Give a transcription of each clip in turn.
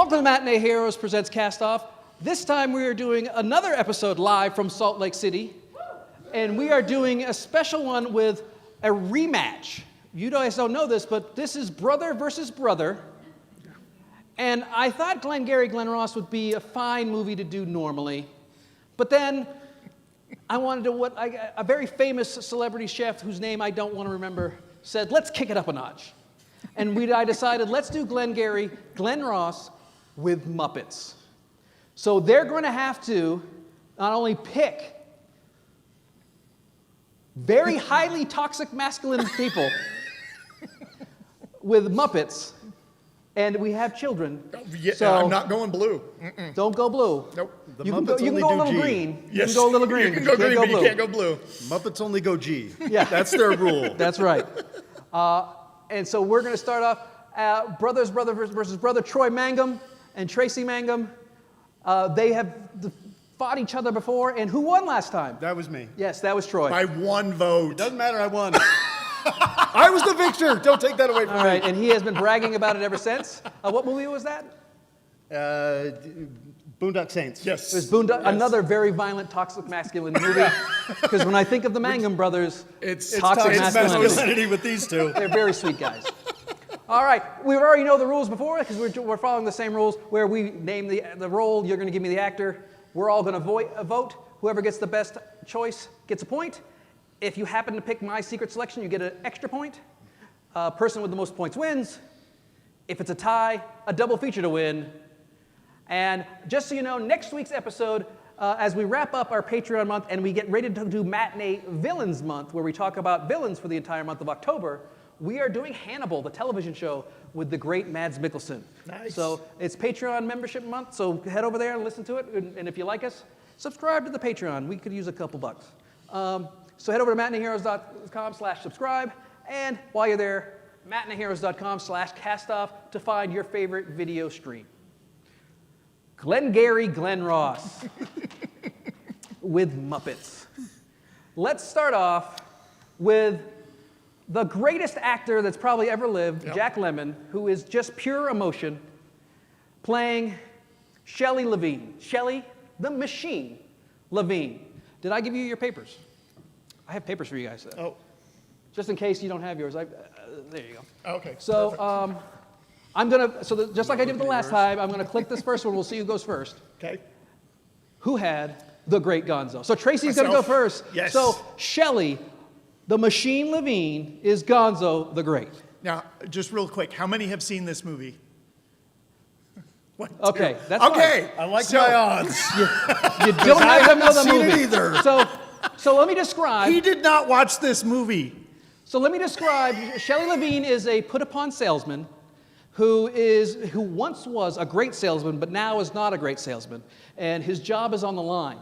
Welcome to Matinee Heroes presents Castoff. This time we are doing another episode live from Salt Lake City. And we are doing a special one with a rematch. You guys don't know this, but this is brother versus brother. And I thought GlenGarry Glen Ross would be a fine movie to do normally. But then I wanted to, a very famous celebrity chef whose name I don't want to remember said, let's kick it up a notch. And I decided, let's do GlenGarry Glen Ross with Muppets. So they're going to have to not only pick very highly toxic masculine people with Muppets, and we have children. Yeah, so I'm not going blue. Don't go blue. Nope. You can go a little green. Yes. You can go a little green. You can go green, but you can't go blue. Muppets only go G. Yeah. That's their rule. That's right. And so we're going to start off brother versus brother, Troy Mangum and Tracy Mangum. They have fought each other before, and who won last time? That was me. Yes, that was Troy. By one vote. Doesn't matter, I won. I was the victor. Don't take that away from me. All right, and he has been bragging about it ever since. What movie was that? Boondock Saints. Yes. It was Boondock, another very violent, toxic masculine movie. Because when I think of the Mangum brothers, It's toxic masculinity. masculinity with these two. They're very sweet guys. All right, we already know the rules before because we're following the same rules where we name the role, you're going to give me the actor, we're all going to vote. Whoever gets the best choice gets a point. If you happen to pick my secret selection, you get an extra point. Person with the most points wins. If it's a tie, a double feature to win. And just so you know, next week's episode, as we wrap up our Patreon month and we get ready to do Matinee Villains Month, where we talk about villains for the entire month of October, we are doing Hannibal, the television show, with the great Mads Mikkelsen. Nice. So it's Patreon membership month, so head over there and listen to it. And if you like us, subscribe to the Patreon. We could use a couple bucks. So head over to matineeheroes.com/subscribe. And while you're there, matineeheroes.com/castoff to find your favorite video stream. GlenGarry Glen Ross with Muppets. Let's start off with the greatest actor that's probably ever lived, Jack Lemmon, who is just pure emotion, playing Shelley Levine. Shelley, the Machine Levine. Did I give you your papers? I have papers for you guys. Oh. Just in case you don't have yours. There you go. Okay. So I'm going to, just like I did the last time, I'm going to click this first one. We'll see who goes first. Okay. Who had the great Gonzo? So Tracy's going to go first. Yes. So Shelley, the Machine Levine, is Gonzo the Great. Now, just real quick, how many have seen this movie? One, two. Okay, that's okay. I like my odds. You don't have to know the seen movie. it either. So let me describe. He did not watch this movie. So let me describe. Shelley Levine is a put-upon salesman who once was a great salesman, but now is not a great salesman. And his job is on the line.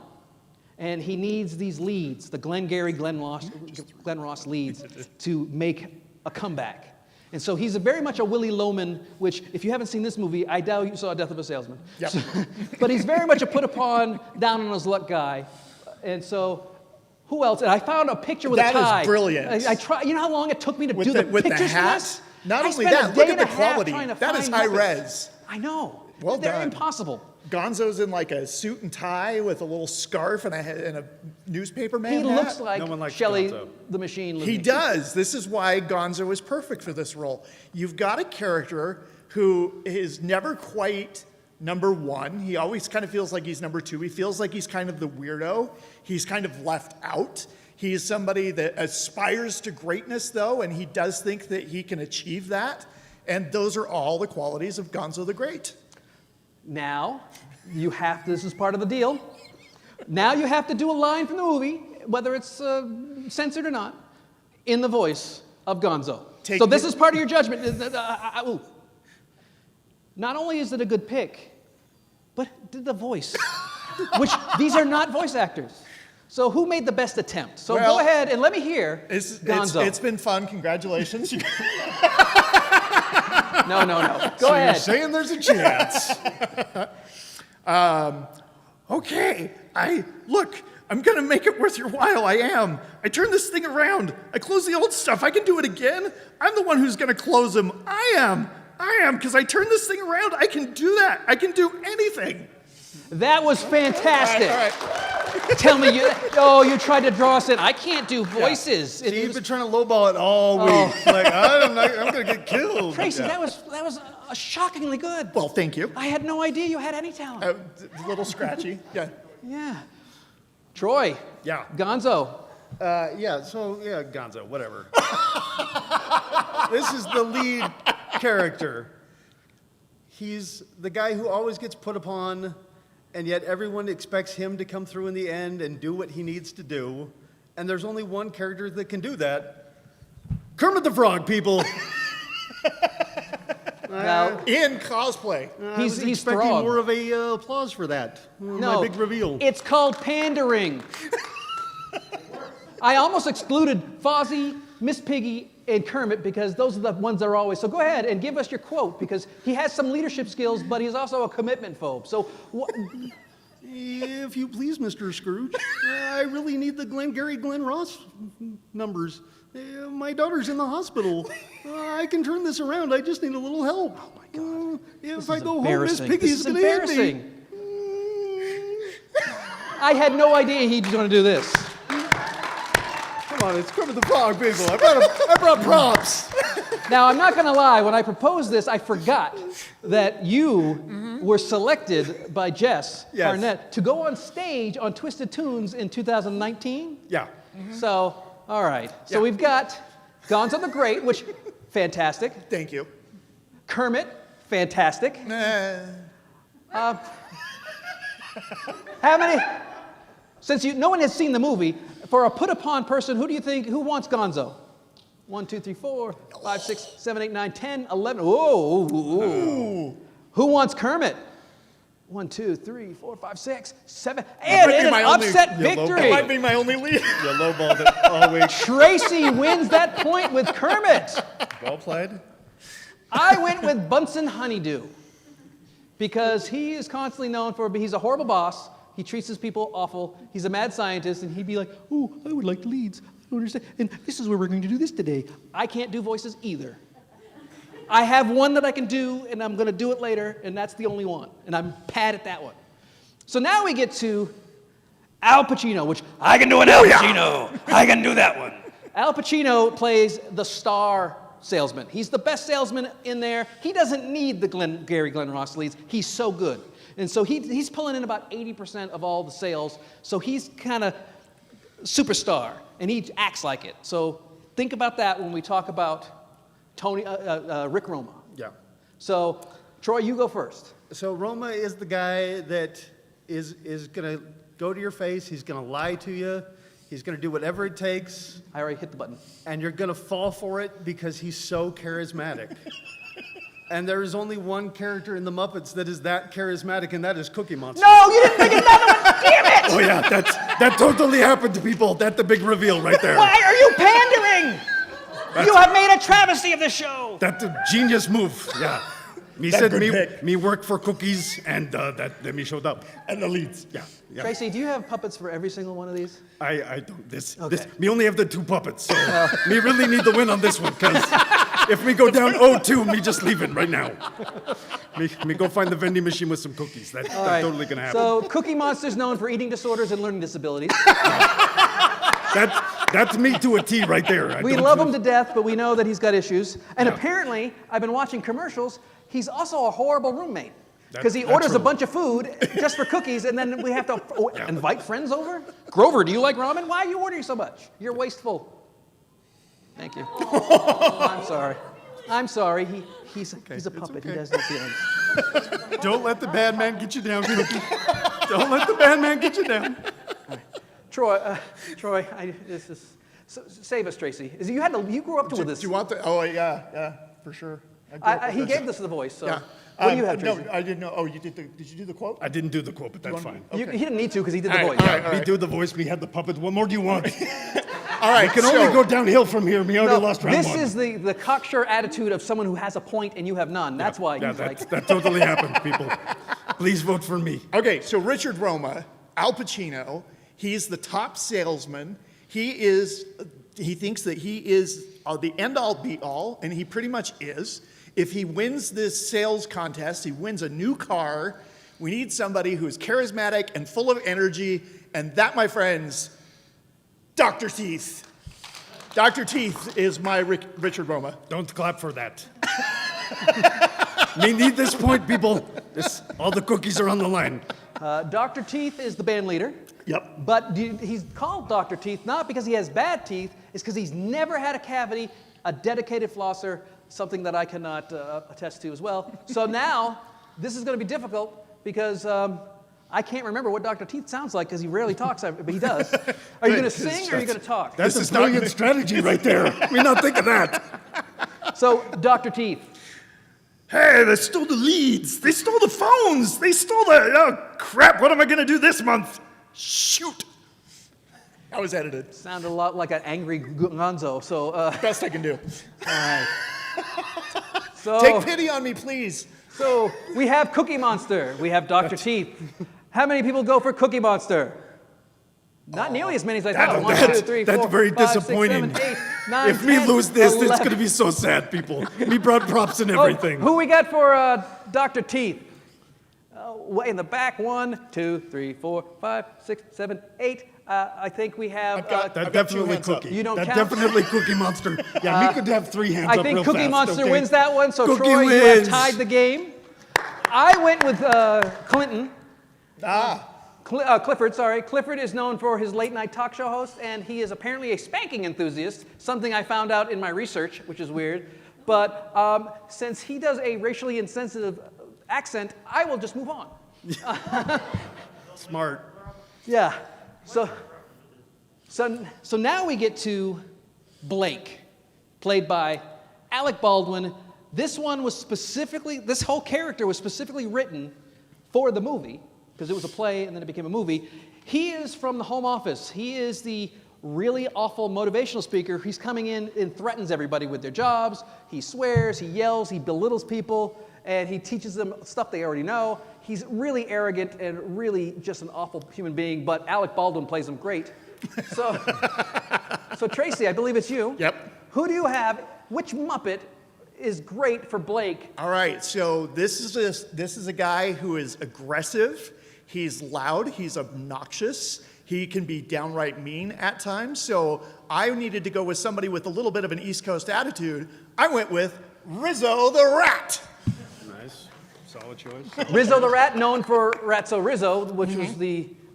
And he needs these leads, the GlenGarry Glen Ross leads, to make a comeback. And so he's very much a Willy Loman, which, if you haven't seen this movie, I doubt you saw Death of a Salesman. Yep. But he's very much a put-upon, down-on-his-luck guy. And so, who else? And I found a picture with a tie. That is brilliant. I tried. You know how long it took me to do the with pictures the hat? for this? Not I only spent that, a look day at and the a half quality. trying to That is find high Muppets. res. I know. Well They're done. impossible. Gonzo's in like a suit and tie with a little scarf and a newspaper man He hat. looks like No one likes Shelley Gonzo. the Machine He Levine. does. This is why Gonzo is perfect for this role. You've got a character who is never quite number one. He always kind of feels like he's number two. He feels like he's kind of the weirdo. He's kind of left out. He is somebody that aspires to greatness, though, and he does think that he can achieve that. And those are all the qualities of Gonzo the Great. Now, this is part of the deal. Now you have to do a line from the movie, whether it's censored or not, in the voice of Gonzo. So this is part of your judgment. Not only is it a good pick, but the voice, which these are not voice actors. So who made the best attempt? So go ahead and let me hear Gonzo. It's been fun. Congratulations. No. Go ahead. You're saying there's a chance. Okay. Look, I'm going to make it worth your while. I am. I turn this thing around. I close the old stuff. I can do it again. I'm the one who's going to close them. I am I am, because I turned this thing around. I can do that. I can do anything. That was fantastic. All right. Tell me, you tried to draw us in. I can't do voices. See, you've been trying to lowball it all week. Like, I'm going to get killed. Tracy, that was shockingly good. Well, thank you. I had no idea you had any talent. A little scratchy. Yeah. Yeah. Troy. Yeah. Gonzo. Gonzo, whatever. This is the lead character. He's the guy who always gets put upon, and yet everyone expects him to come through in the end and do what he needs to do. And there's only one character that can do that. Kermit the Frog, people. Now, In cosplay. he's expecting Throg. more of a applause for that. No, My big reveal. It's called pandering. I almost excluded Fozzie, Miss Piggy, and Kermit because those are the ones that are always. So go ahead and give us your quote because he has some leadership skills, but he's also a commitment-phobe. So If you please, Mr. Scrooge, I really need the GlenGarry Glen Ross numbers. My daughter's in the hospital. I can turn this around. I just need a little help. Oh my God! If I go home, Miss Piggy's going to hit me. I had no idea he'd going to do this. Come on, it's Kermit the Frog, people. I brought props. Now, I'm not going to lie. When I proposed this, I forgot that you were selected by Jess Barnett to go on stage on Twisted Tunes in 2019. Yeah. So, all right. So we've got Gonzo the Great, which, fantastic. Thank you. Kermit, fantastic. How many? Since no one has seen the movie, for a put-upon person, who wants Gonzo? 1, 2, 3, 4, 5, 6, 7, 8, 9, 10, 11. Whoa. Ooh. Who wants Kermit? 1, 2, 3, 4, 5, 6, 7. And in an upset victory. That might be my only lead. You lowballed it always. Tracy wins that point with Kermit. Well played. I went with Bunsen Honeydew because he is constantly known for he's a horrible boss. He treats his people awful. He's a mad scientist, and he'd be like, "Oh, I would like leads. I don't understand. And this is where we're going to do this today." I can't do voices either. I have one that I can do, and I'm going to do it later, and that's the only one. And I'm bad at that one. So now we get to Al Pacino, which I can do an Al Pacino. I can do that one. Al Pacino plays the star salesman. He's the best salesman in there. He doesn't need the GlenGarry Glen Ross leads. He's so good. And so he's pulling in about 80% of all the sales. So he's kind of superstar, and he acts like it. So think about that when we talk about Rick Roma. Yeah. So Troy, you go first. So Roma is the guy that is going to go to your face. He's going to lie to you. He's going to do whatever it takes. I already hit the button. And you're going to fall for it because he's so charismatic. And there is only one character in the Muppets that is that charismatic, and that is Cookie Monster. No, you didn't make another one. Damn it! Oh yeah, that totally happened to people. That's the big reveal right there. Why are you pandering? You have made a travesty of the show. That's a genius move. Yeah. Me work for cookies, and then me showed up. And the leads. Yeah. Tracy, do you have puppets for every single one of these? I don't. This Okay. me only have the 2 puppets, so me really need the win on this one, because if we go down 0-2, me just leave it right now. Me go find the vending machine with some cookies. That's totally gonna happen. So Cookie Monster's known for eating disorders and learning disabilities. That's me to a T right there. We love him to death, but we know that he's got issues. And apparently, I've been watching commercials, he's also a horrible roommate. Because he orders a bunch of food just for cookies, and then we have to invite friends over? Grover, do you like ramen? Why are you ordering so much? You're wasteful. Thank you. I'm sorry. I'm sorry. He's a puppet. Okay. He has no feelings. Don't let the bad man get you down, Cookie. Don't let the bad man get you down. Troy, save us, Tracy. You grew up with this. Do you want the? Oh yeah, for sure. He gave us the voice. So Yeah. what do you have, Tracy? No, I didn't know. Oh, you did. Did you do the quote? I didn't do the quote, but that's fine. He didn't need to because he did the All voice. right, all right. Me do the voice, me had the puppet. What more do you want? All right. I can only go downhill from here. Me already lost round this 1. is the cocksure attitude of someone who has a point and you have none. That's why he's like. That totally happened, people. Please vote for me. Okay, so Richard Roma, Al Pacino, he's the top salesman. He thinks that he is the end-all, be-all, and he pretty much is. If he wins this sales contest, he wins a new car. We need somebody who's charismatic and full of energy, and that, my friends, Dr. Teeth. Dr. Teeth is my Richard Roma. Don't clap for that. We need this point, people. All the cookies are on the line. Dr. Teeth is the band leader. Yep. But he's called Dr. Teeth not because he has bad teeth, it's because he's never had a cavity, a dedicated flosser, something that I cannot attest to as well. So now, this is going to be difficult because I can't remember what Dr. Teeth sounds like because he rarely talks, but he does. Are you going to sing or are you going to talk? That's a brilliant strategy right there. We not think of that. So, Dr. Teeth. Hey, they stole the leads. They stole the phones. They stole the... Oh, crap, what am I going to do this month? Shoot. I was edited. Sounded a lot like an angry Gonzo, so... Best I can do. All right. So, Take pity on me, please. So, we have Cookie Monster. We have Dr. Teeth. How many people go for Cookie Monster? Not nearly as many as I thought. 1, 2, 3, 4, That's very 5, 6, disappointing. 7, 8, 9, If me 10, lose this, 11. it's going to be so sad, people. Me brought props and Oh, everything. who we got for Dr. Teeth? Way in the back. 1, 2, 3, 4, 5, 6, 7, 8. I think we have. That I've got 2 definitely hands up. Cookie. You don't that count? definitely Cookie Monster. Yeah, we could have 3 hands I up think real Cookie fast, Monster okay? wins that one. So Cookie Troy, you have wins. tied the game. I went with Clinton. Clifford, sorry. Clifford is known for his late-night talk show host, and he is apparently a spanking enthusiast, something I found out in my research, which is weird. But since he does a racially insensitive accent, I will just move on. Smart. Yeah. So now we get to Blake, played by Alec Baldwin. This whole character was specifically written for the movie, because it was a play and then it became a movie. He is from the Home Office. He is the really awful motivational speaker. He's coming in and threatens everybody with their jobs. He swears, he yells, he belittles people, and he teaches them stuff they already know. He's really arrogant and really just an awful human being, but Alec Baldwin plays him great. So Tracy, I believe it's you. Yep. Who do you have? Which Muppet is great for Blake? All right, so this is a guy who is aggressive. He's loud. He's obnoxious. He can be downright mean at times. So I needed to go with somebody with a little bit of an East Coast attitude. I went with Rizzo the Rat. Nice. Solid choice. Rizzo the Rat, known for Ratso Rizzo, which was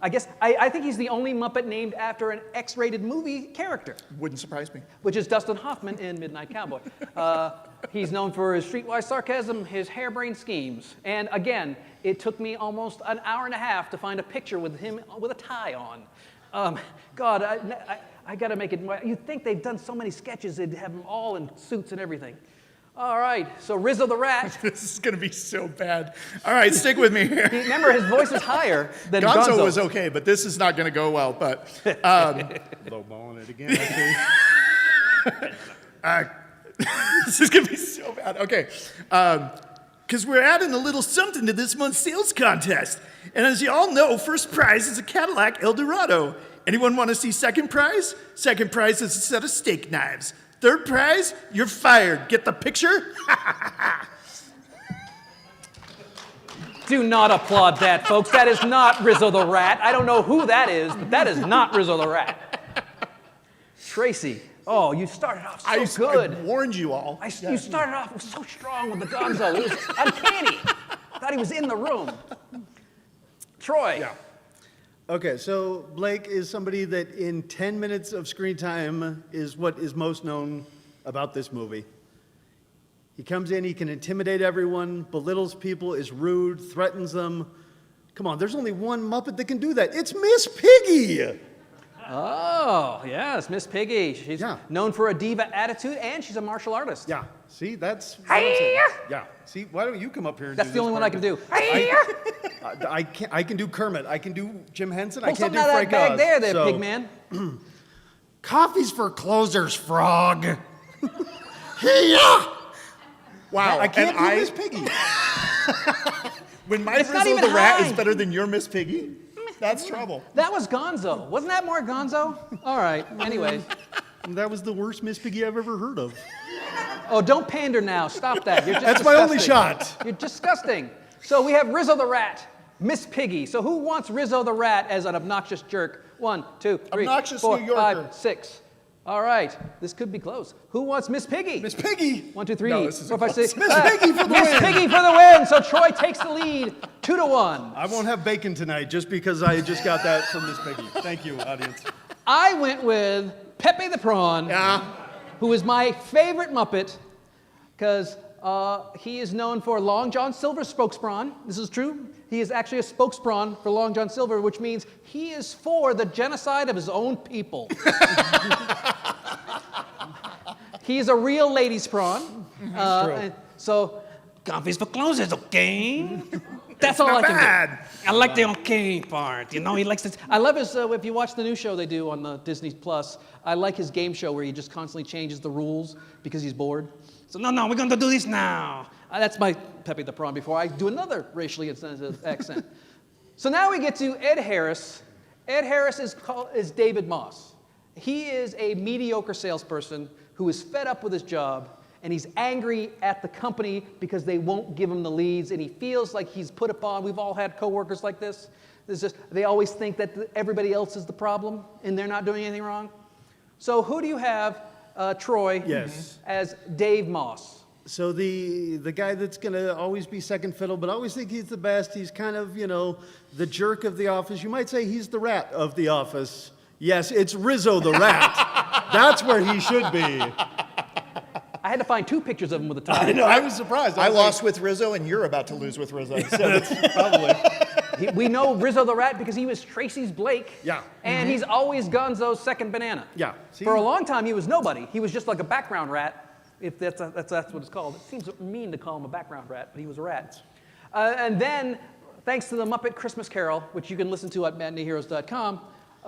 I think he's the only Muppet named after an X-rated movie character, Wouldn't surprise me. which is Dustin Hoffman in Midnight Cowboy. He's known for his streetwise sarcasm, his harebrained schemes. And again, it took me almost an hour and a half to find a picture with him with a tie on. God, I got to make it. You'd think they've done so many sketches, they'd have them all in suits and everything. All right, so Rizzo the Rat. This is going to be so bad. All right, stick with me here. Remember, his voice is higher than Gonzo Gonzo. was okay, but this is not going to go well. But Lowballing it again, I think. this is going to be so bad. Okay, because we're adding a little something to this month's sales contest. And as you all know, first prize is a Cadillac Eldorado. Anyone want to see second prize? Second prize is a set of steak knives. Third prize, you're fired. Get the picture? Do not applaud that, folks. That is not Rizzo the Rat. I don't know who that is, but that is not Rizzo the Rat. Tracy, oh, you started off so good. I warned you all. You started off so strong with the Gonzo. It was uncanny. I thought he was in the room. Troy. Yeah. Okay, so Blake is somebody that in 10 minutes of screen time is what is most known about this movie. He comes in, he can intimidate everyone, belittles people, is rude, threatens them. Come on, there's only one Muppet that can do that. It's Miss Piggy! Oh, yes, Miss Piggy. She's known for a diva attitude, and she's a martial artist. Yeah, see, that's what I'm saying. Yeah, see, why don't you come up here and That's do the only one I can do. I can do Kermit, I can do Jim Henson, I Pull can't something do out of Frank that bag Oz. there, So, pig man. Coffee's for closers, frog. Wow. I can't do and Miss Piggy. When my It's not Rizzo even the Rat high. is better than your Miss Piggy, that's trouble. That was Gonzo. Wasn't that more Gonzo? All right, anyways. That was the worst Miss Piggy I've ever heard of. Oh, don't pander now. Stop that. You're just That's my only disgusting. shot. You're disgusting. So we have Rizzo the Rat, Miss Piggy. So who wants Rizzo the Rat as an obnoxious jerk? 1, 2, 3, Obnoxious 4, New Yorker. 5, 6. All right. This could be close. Who wants Miss Piggy? Miss Piggy. 1, 2, 3, No, this isn't 4, 5, 6. Miss Piggy for the Miss win. Piggy for the win. So Troy takes the lead, 2-1. I won't have bacon tonight just because I just got that from Miss Piggy. Thank you, audience. I went with Pepe the Prawn, who is my favorite Muppet, because he is known for Long John Silver's Spokesprawn. This is true. He is actually a spokesprawn for Long John Silver, which means he is for the genocide of his own people. He is a real ladies' prawn. So, coffee's for closers, okay? That's all I can do. I like the okay part. You know, he likes to. I love his. If you watch the new show they do on the Disney Plus, I like his game show where he just constantly changes the rules because he's bored. So no, we're going to do this now. That's my Pepe the Prawn before I do another racially insensitive accent. So now we get to Ed Harris. Ed Harris is David Moss. He is a mediocre salesperson who is fed up with his job, and he's angry at the company because they won't give him the leads, and he feels like he's put upon. We've all had coworkers like this. They always think that everybody else is the problem, and they're not doing anything wrong. So who do you have, Troy, as Dave Moss? So the guy that's going to always be second fiddle, but always think he's the best. He's kind of, the jerk of the office. You might say he's the rat of the office. Yes, it's Rizzo the rat. That's where he should be. I had to find 2 pictures of him with a tie. I know, I was surprised. I lost with Rizzo, and you're about to lose with Rizzo. So That's probably. We know Rizzo the Rat because he was Tracy's Blake. Yeah. And he's always Gonzo's second banana. Yeah. See? For a long time, he was nobody. He was just like a background rat, if that's what it's called. It seems mean to call him a background rat, but he was a rat. And then, thanks to the Muppet Christmas Carol, which you can listen to at matineeheroes.com,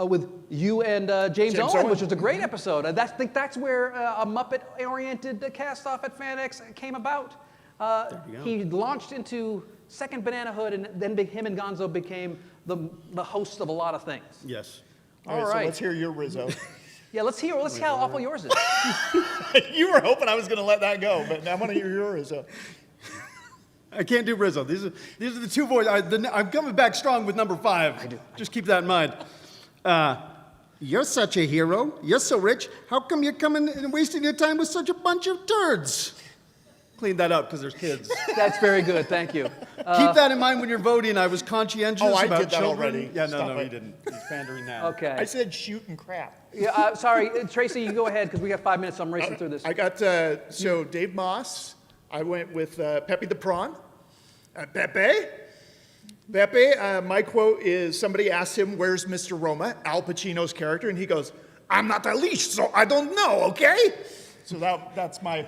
with you and James Owen, which was a great episode. I think that's where a Muppet-oriented Castoff at FanX came about. He launched into second bananahood, and then him and Gonzo became the hosts of a lot of things. Yes. All right, so let's hear your Rizzo. Yeah, Let's see how awful yours is. You were hoping I was going to let that go, but I want to hear your Rizzo. I can't do Rizzo. These are the 2 voices. I'm coming back strong with number 5. Just keep that in mind. You're such a hero. You're so rich. How come you're coming and wasting your time with such a bunch of turds? Clean that up because there's kids. That's very good. Thank you. Keep that in mind when you're voting. I was conscientious I about did that children. already. Yeah, Stop no, it. he didn't. He's pandering now. Okay. I said shoot and crap. Yeah, sorry, Tracy, you go ahead because we got 5 minutes. So I'm racing through this. I got, so Dave Moss. I went with Pepe the Prawn. Pepe, my quote is, somebody asked him, where's Mr. Roma, Al Pacino's character, and he goes, I'm not the leash, so I don't know, okay? So that's my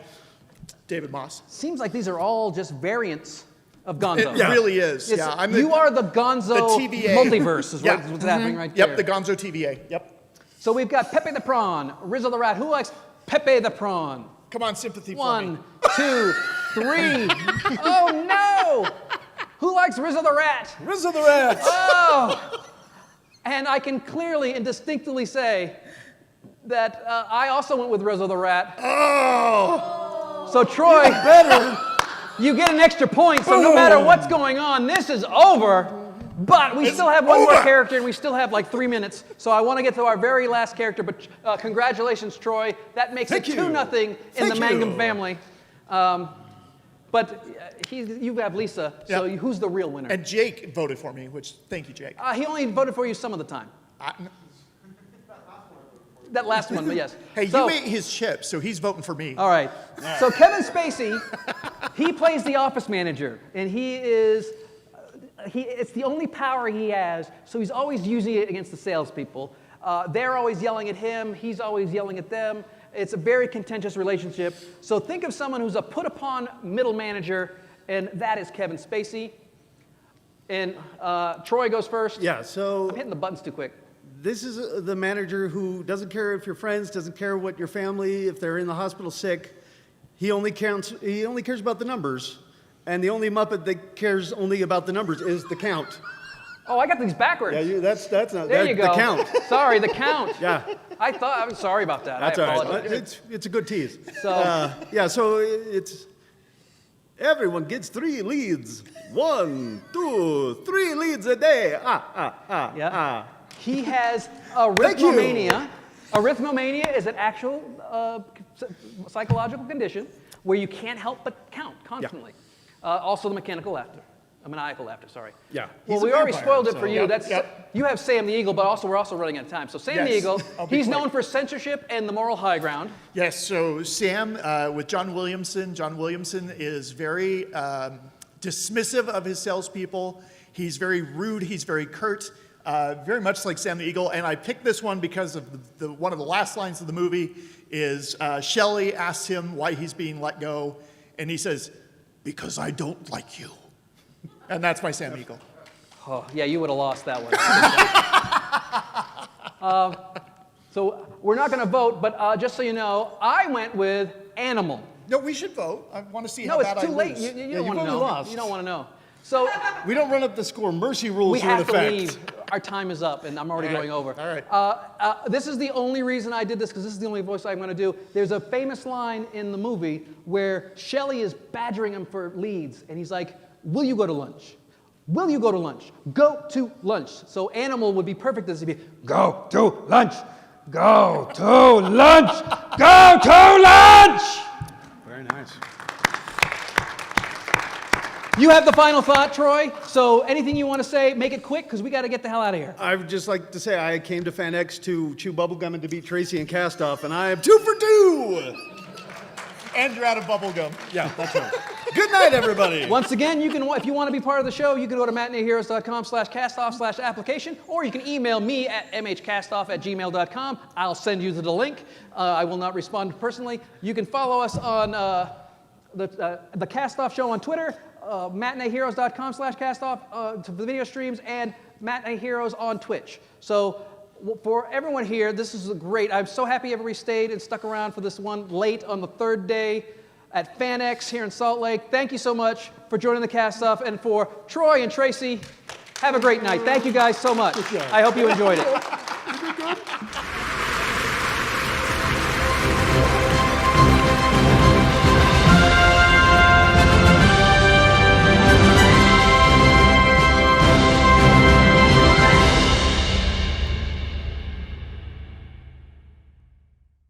David Moss. Seems like these are all just variants of Gonzo. It really is, yeah. You are the Gonzo the TVA. multiverse is what's happening right there. Yep, the Gonzo TVA, yep. So we've got Pepe the Prawn, Rizzo the Rat. Who likes Pepe the Prawn? Come on, sympathy for me. 1, 2, 3. Oh, no! Who likes Rizzo the Rat? Rizzo the rat. Oh! And I can clearly and distinctly say that I also went with Rizzo the Rat. Oh! So Troy, you get an extra point, so no matter what's going on, this is over. But we still have one more character, and we still have like 3 minutes. So I want to get to our very last character, but congratulations, Troy. That makes it 2-0 in the Mangum family. But you have Lisa, so who's the real winner? And Jake voted for me, which, thank you, Jake. He only voted for you some of the time. That last one, but yes. Hey, you ate his chips, so he's voting for me. All right. So Kevin Spacey, he plays the office manager, and it's the only power he has, so he's always using it against the salespeople. They're always yelling at him, he's always yelling at them. It's a very contentious relationship. So think of someone who's a put-upon middle manager, and that is Kevin Spacey. And Troy goes first. Yeah, so I'm hitting the buttons too quick. this is the manager who doesn't care if you're friends, doesn't care what your family, if they're in the hospital sick. He only cares about the numbers. And the only Muppet that cares only about the numbers is the Count. Oh, I got these backwards. Yeah, that's not. There you go. The count. Sorry, the count. Yeah. I'm sorry about that. That's I all right. apologize. It's a good tease. So- So it's everyone gets 3 leads. 1, 2, 3 leads a day. Yeah. He has Thank you. arithmomania. Arithmomania is an actual psychological condition where you can't help but count constantly. Also the maniacal laughter, sorry. Yeah. Well, He's a we already vampire, spoiled it so- for you. Yep. You have Sam the Eagle, but also we're also running out of time. So Sam the Yes, Eagle, I'll be he's quick. known for censorship and the moral high ground. Yes, so Sam with John Williamson. John Williamson is very dismissive of his salespeople. He's very rude. He's very curt, very much like Sam the Eagle. And I picked this one because of one of the last lines of the movie is Shelley asks him why he's being let go, and he says, "Because I don't like you." And that's my Sam Eagle. Oh, yeah, you would have lost that one. So we're not going to vote, but just so you know, I went with animal. No, we should vote. I want to see how No, bad it's too I late. lose. You Yeah, don't you've want to already know. lost. You don't want to know. So We don't run up the score. Mercy rules we are in have to effect. leave. Our time is up, and I'm already All right. going over. All right. This is the only reason I did this, because this is the only voice I'm going to do. There's a famous line in the movie where Shelley is badgering him for leads, and he's like, "Will you go to lunch? Will you go to lunch? Go to lunch." So animal would be perfect as he'd be, Go to lunch. Go to lunch. Go to lunch. Very nice. You have the final thought, Troy. So anything you want to say, make it quick, because we got to get the hell out of here. I would just like to say I came to FanX to chew bubblegum and to beat Tracy and Castoff, and I am 2 for 2. And you're out of bubble gum. Yeah, that's right. Good night, everybody. Once again, you can, if you want to be part of the show, you can go to matineeheroes.com/castoff/application, or you can email me at mhcastoff@gmail.com. I'll send you the link. I will not respond personally. You can follow us on the Castoff Show on Twitter, matineeheroes.com/castoff to the video streams, and Matinee Heroes on Twitch. So for everyone here, this is great. I'm so happy everybody stayed and stuck around for this one late on the 3rd day at FanX here in Salt Lake. Thank you so much for joining the Castoff, and for Troy and Tracy, have a great night. Thank you guys so much. I hope you enjoyed it.